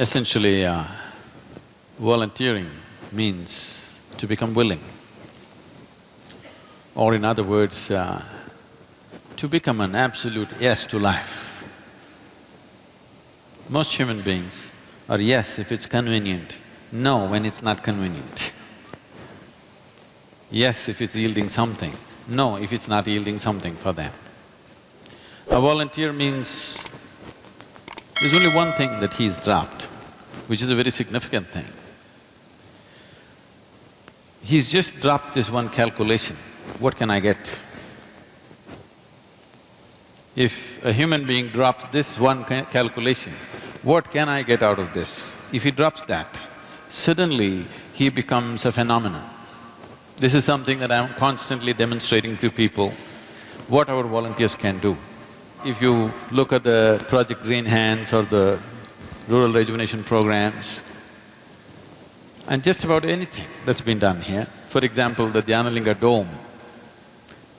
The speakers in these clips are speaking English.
Essentially, volunteering means to become willing, or in other words, to become an absolute yes to life. Most human beings are yes if it's convenient, no when it's not convenient. Yes if it's yielding something, no if it's not yielding something for them. A volunteer means there's only one thing that he's dropped, which is a very significant thing. He's just dropped this one calculation, what can I get? If a human being drops this one calculation, what can I get out of this? If he drops that, suddenly he becomes a phenomenon. This is something that I'm constantly demonstrating to people, what our volunteers can do. If you look at the Project Green Hands or the rural rejuvenation programs, and just about anything that's been done here, for example, the Dhyanalinga dome,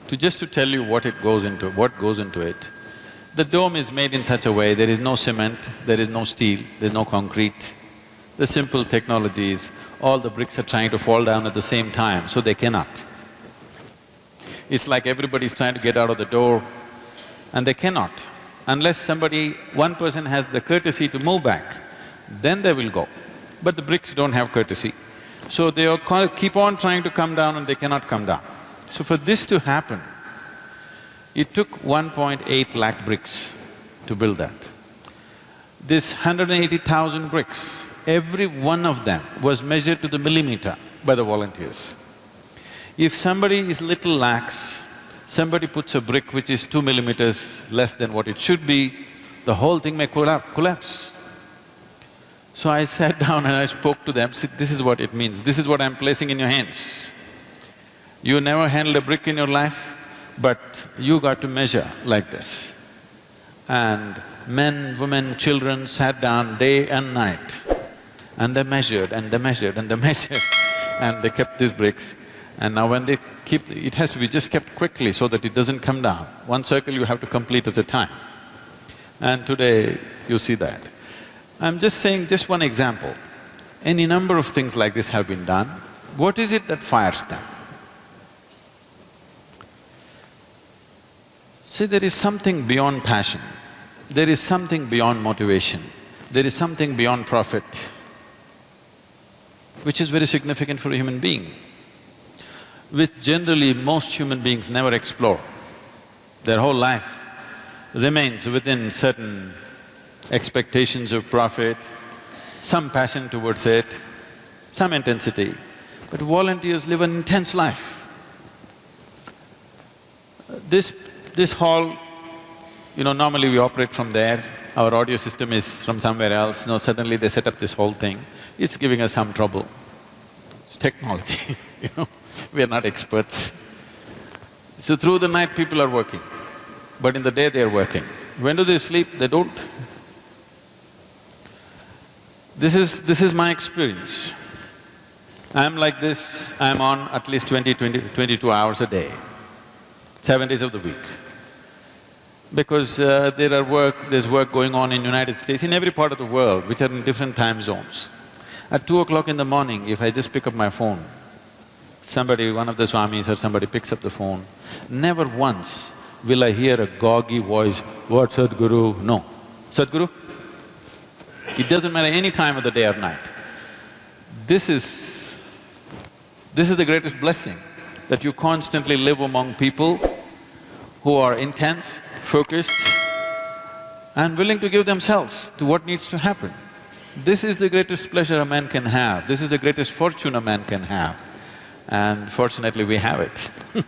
just to tell you what goes into it, the dome is made in such a way, there is no cement, there is no steel, there's no concrete. The simple technology is, all the bricks are trying to fall down at the same time, so they cannot. It's like everybody's trying to get out of the door and they cannot. Unless one person has the courtesy to move back, then they will go. But the bricks don't have courtesy. So they keep on trying to come down and they cannot come down. So for this to happen, it took 1.8 lakh bricks to build that. This 180,000 bricks, every one of them was measured to the millimeter by the volunteers. If somebody is little lax, somebody puts a brick which is 2 millimeters less than what it should be, the whole thing may collapse. So I sat down and I spoke to them, this is what it means, this is what I'm placing in your hands. You never handled a brick in your life, but you got to measure like this. And men, women, children sat down day and night and they measured and they measured and they measured and they kept these bricks. And now when they keep… it has to be just kept quickly so that it doesn't come down. One circle you have to complete at a time. And today you see that. I'm just saying just one example. Any number of things like this have been done. What is it that fires them? See, there is something beyond passion, there is something beyond motivation, there is something beyond profit, which is very significant for a human being, which generally most human beings never explore. Their whole life remains within certain expectations of profit, some passion towards it, some intensity, but volunteers live an intense life. This hall, normally we operate from there, our audio system is from somewhere else, suddenly they set up this whole thing, it's giving us some trouble. It's technology, we are not experts. So through the night people are working, but in the day they are working. When do they sleep? They don't. This is my experience. I'm like this, I'm on at least 22 hours a day, 7 days of the week. Because there's work going on in United States, in every part of the world, which are in different time zones. At 2 o'clock in the morning, if I just pick up my phone, one of the swamis or somebody picks up the phone, never once will I hear a goggy voice, "What, Sadhguru?" No. Sadhguru? It doesn't matter any time of the day or night. This is the greatest blessing, that you constantly live among people who are intense, focused and willing to give themselves to what needs to happen. This is the greatest pleasure a man can have, this is the greatest fortune a man can have, and fortunately we have it.